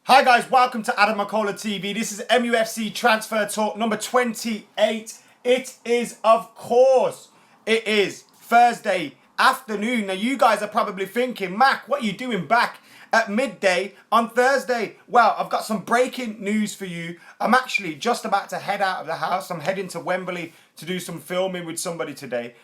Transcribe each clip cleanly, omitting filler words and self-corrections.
Hi guys, welcome to Adam McKola TV. This is MUFC Transfer Talk number 28. It is Thursday afternoon. Now you guys are probably thinking, Mac, what are you doing back at midday on Thursday? Well, I've got some breaking news for you. I'm actually just about to head out of the house. I'm heading to Wembley to do some filming with somebody today,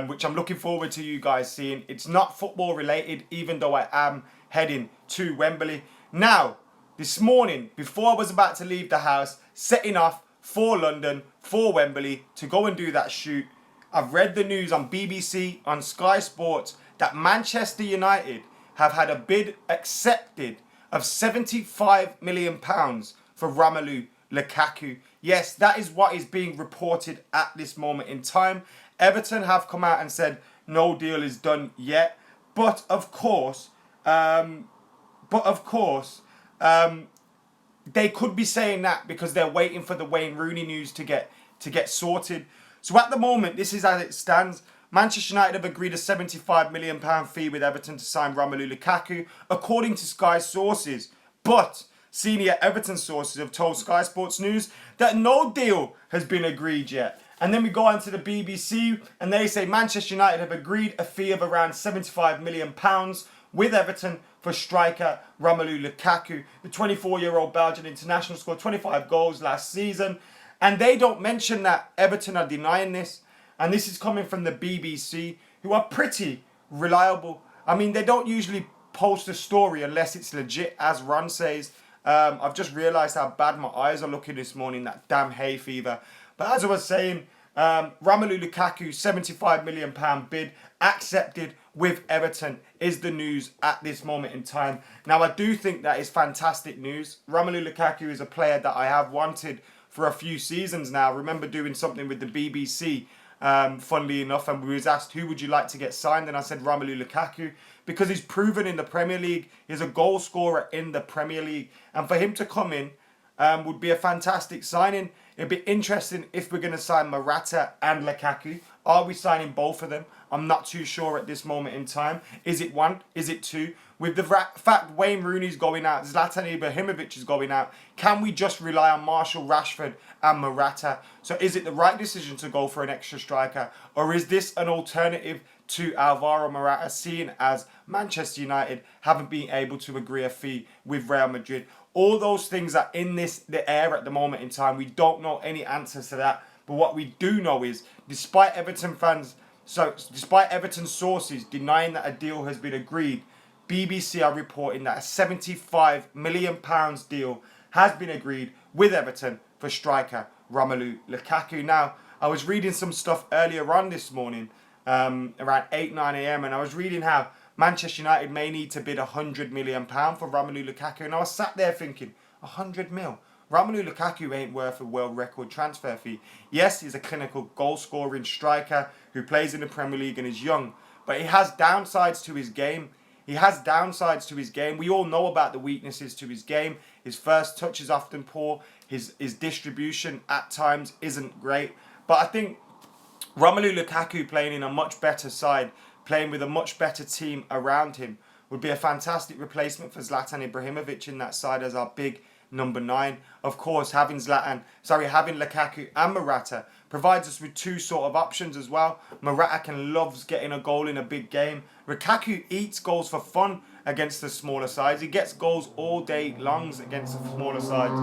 which I'm looking forward to you guys seeing. It's not football related, even though I am heading to Wembley. Now, this morning, before I was about to leave the house, setting off for London, for Wembley, to go and do that shoot, I've read the news on BBC, on Sky Sports, that Manchester United have had a bid accepted of £75 million for Romelu Lukaku. Yes, that is what is being reported at this moment in time. Everton have come out and said no deal is done yet. But of course, they could be saying that because they're waiting for the Wayne Rooney news to get sorted. So at the moment, this is as it stands. Manchester United have agreed a £75 million fee with Everton to sign Romelu Lukaku, according to Sky sources. But senior Everton sources have told Sky Sports News that no deal has been agreed yet. And then we go on to the BBC and they say Manchester United have agreed a fee of around £75 million with Everton for striker Romelu Lukaku. The 24-year-old Belgian international scored 25 goals last season. And they don't mention that Everton are denying this. And this is coming from the BBC, who are pretty reliable. I mean, they don't usually post a story unless it's legit, as Ron says. I've just realised how bad my eyes are looking this morning, that damn hay fever. But as I was saying, Romelu Lukaku, £75 million bid accepted with Everton is the news at this moment in time. Now, I do think that is fantastic news. Romelu Lukaku is a player that I have wanted for a few seasons now. I remember doing something with the BBC, funnily enough, and we was asked who would you like to get signed, and I said Romelu Lukaku because he's proven in the Premier League. He's a goal scorer in the Premier League, and for him to come in would be a fantastic signing. It'd be interesting if we're going to sign Morata and Lukaku. Are we signing both of them? I'm not too sure at this moment in time. Is it one? Is it two? With the fact Wayne Rooney's going out, Zlatan Ibrahimovic is going out, can we just rely on Marshall Rashford and Morata? So is it the right decision to go for an extra striker? Or is this an alternative to Alvaro Morata, seeing as Manchester United haven't been able to agree a fee with Real Madrid? All those things are in the air at the moment in time. We don't know any answers to that. But what we do know is, despite Everton sources denying that a deal has been agreed, BBC are reporting that a £75 million9 has been agreed with Everton for striker Romelu Lukaku. Now, I was reading some stuff earlier on this morning, around 8, 9 a.m, and I was reading how Manchester United may need to bid £100 million for Romelu Lukaku. And I was sat there thinking, 100 mil? Romelu Lukaku ain't worth a world record transfer fee. Yes, he's a clinical goal-scoring striker who plays in the Premier League and is young, but he has downsides to his game. We all know about the weaknesses to his game. His first touch is often poor. His distribution at times isn't great. But I think Romelu Lukaku playing in a much better side, playing with a much better team around him, would be a fantastic replacement for Zlatan Ibrahimovic in that side as our big number 9. Of course, having Lukaku and Morata provides us with two sort of options as well. Morata loves getting a goal in a big game. Lukaku eats goals for fun against the smaller sides. He gets goals all day long against the smaller sides.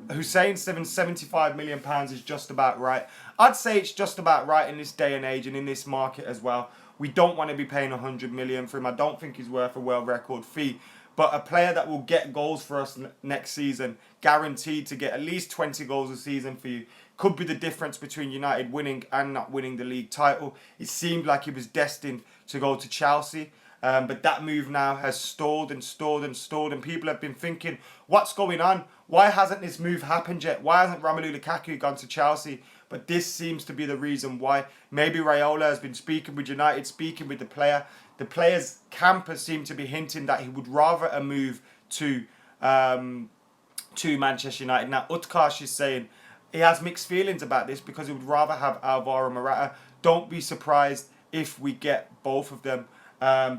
Hussein saying £75 million is just about right. I'd say it's just about right in this day and age and in this market as well. We don't want to be paying £100 million for him. I don't think he's worth a world record fee. But a player that will get goals for us next season, guaranteed to get at least 20 goals a season for you, could be the difference between United winning and not winning the league title. It seemed like he was destined to go to Chelsea. But that move now has stalled and people have been thinking, what's going on? Why hasn't this move happened yet? Why hasn't Romelu Lukaku gone to Chelsea? But this seems to be the reason why. Maybe Raiola has been speaking with United, speaking with the player. The player's campus seem to be hinting that he would rather a move to Manchester United. Now, Utkarsh is saying he has mixed feelings about this because he would rather have Alvaro Morata. Don't be surprised if we get both of them.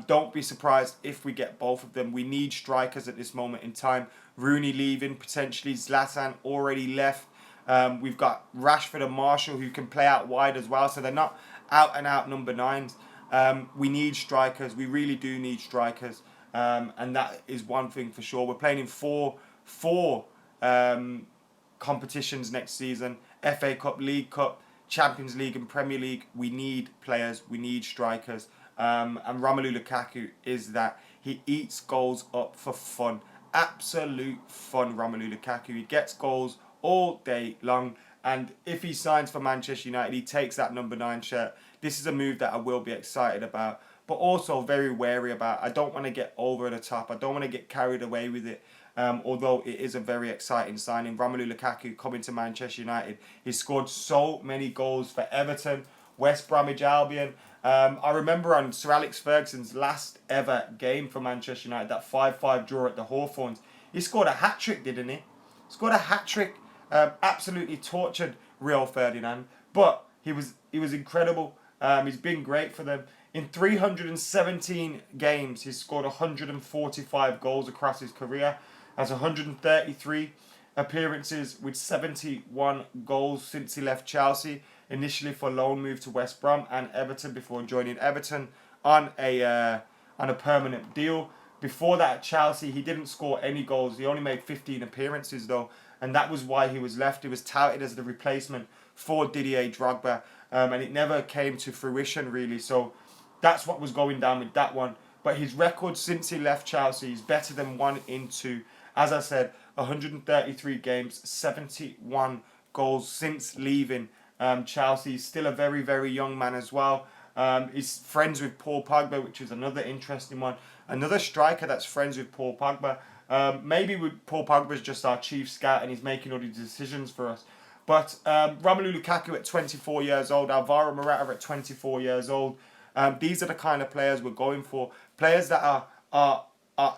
Don't be surprised if we get both of them. We need strikers at this moment in time. Rooney leaving, potentially Zlatan already left. We've got Rashford and Marshall who can play out wide as well, so they're not out and out number 9s. We need strikers. We really do need strikers, and that is one thing for sure. We're playing in four competitions next season: FA Cup, League Cup, Champions League, and Premier League. We need players. We need strikers. And Romelu Lukaku is that. He eats goals up for fun. Absolute fun, Romelu Lukaku. He gets goals all day long. And if he signs for Manchester United, he takes that number 9 shirt. This is a move that I will be excited about, but also very wary about. I don't want to get over the top. I don't want to get carried away with it. Although it is a very exciting signing. Romelu Lukaku coming to Manchester United. He scored so many goals for Everton, West Bromwich Albion. I remember on Sir Alex Ferguson's last ever game for Manchester United, that 5-5 draw at the Hawthorns, he scored a hat-trick, didn't he? Scored a hat-trick. Absolutely tortured Rio Ferdinand. But he was incredible. He's been great for them. In 317 games, he's scored 145 goals across his career. Has 133 appearances with 71 goals since he left Chelsea. Initially for loan move to West Brom and Everton before joining Everton on a permanent deal. Before that at Chelsea, he didn't score any goals. He only made 15 appearances though, and that was why he was left. He was touted as the replacement for Didier Drogba, and it never came to fruition really. So that's what was going down with that one. But his record since he left Chelsea is better than 1 in 2. As I said, 133 games, 71 goals since leaving Chelsea. He's still a very, very young man as well. He's friends with Paul Pogba, which is another interesting one. Another striker that's friends with Paul Pogba. Maybe Paul Pogba is just our chief scout and he's making all these decisions for us. But Romelu Lukaku at 24 years old, Alvaro Morata at 24 years old. These are the kind of players we're going for. Players that are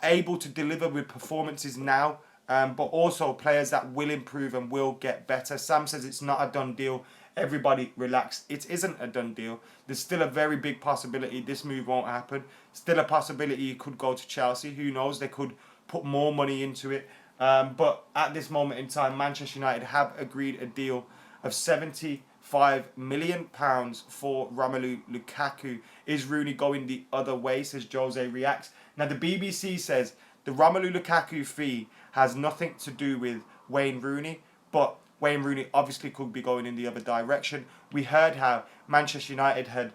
able to deliver with performances now, but also players that will improve and will get better. Sam says it's not a done deal. Everybody relax. It isn't a done deal. There's still a very big possibility this move won't happen. Still a possibility he could go to Chelsea. Who knows? They could put more money into it. But at this moment in time, Manchester United have agreed a deal of £75 million for Romelu Lukaku. Is Rooney going the other way, says Jose Reacts. Now the BBC says the Romelu Lukaku fee has nothing to do with Wayne Rooney, but Wayne Rooney obviously could be going in the other direction. We heard how Manchester United had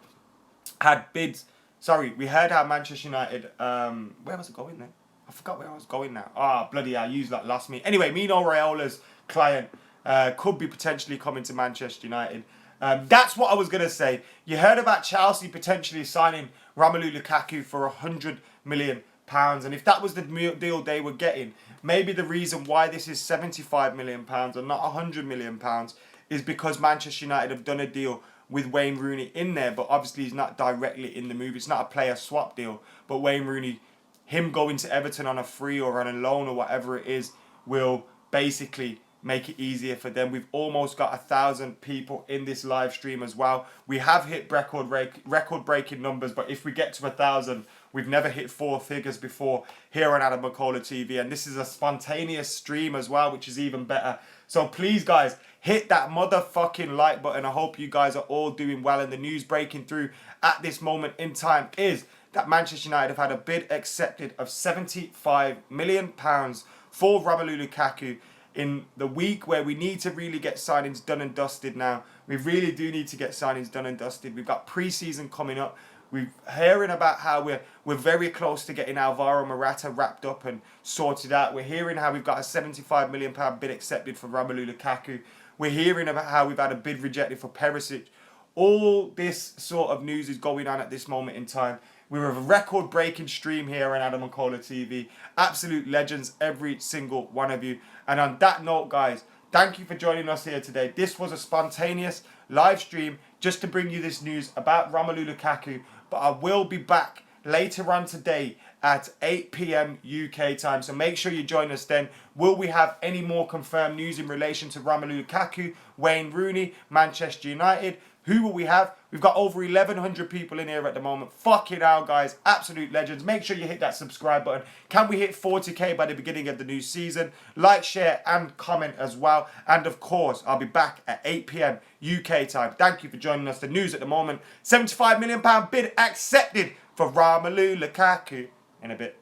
bids. Sorry, we heard how Manchester United... where was it going then? I forgot where I was going now. Bloody hell, you lost me. Anyway, Mino Raiola's client could be potentially coming to Manchester United. That's what I was going to say. You heard about Chelsea potentially signing Romelu Lukaku for £100 million. And if that was the deal they were getting, maybe the reason why this is £75 million and not £100 million is because Manchester United have done a deal with Wayne Rooney in there, but obviously he's not directly in the move. It's not a player swap deal, but Wayne Rooney, him going to Everton on a free or on a loan or whatever it is, will basically make it easier for them. We've almost got 1,000 people in this live stream as well. We have hit record-breaking numbers, but if we get to 1,000, we've never hit 4 figures before here on Adam McKola TV, and this is a spontaneous stream as well, which is even better. So please, guys, hit that motherfucking like button. I hope you guys are all doing well, and the news breaking through at this moment in time is that Manchester United have had a bid accepted of £75 million for Romelu Lukaku in the week where we need to really get signings done and dusted now. We really do need to get signings done and dusted. We've got pre-season coming up. We're hearing about how we're very close to getting Alvaro Morata wrapped up and sorted out. We're hearing how we've got a £75 million bid accepted for Romelu Lukaku. We're hearing about how we've had a bid rejected for Perisic. All this sort of news is going on at this moment in time. We're a record-breaking stream here on Adam McKola TV. Absolute legends, every single one of you. And on that note, guys, thank you for joining us here today. This was a spontaneous live stream just to bring you this news about Romelu Lukaku. But I will be back later on today at 8 p.m. UK time. So make sure you join us then. Will we have any more confirmed news in relation to Romelu Lukaku, Wayne Rooney, Manchester United? Who will we have? We've got over 1,100 people in here at the moment. Fucking hell, guys. Absolute legends. Make sure you hit that subscribe button. Can we hit 40k by the beginning of the new season? Like, share, and comment as well. And of course, I'll be back at 8 p.m. UK time. Thank you for joining us. The news at the moment. £75 million bid accepted for Romelu Lukaku in a bit.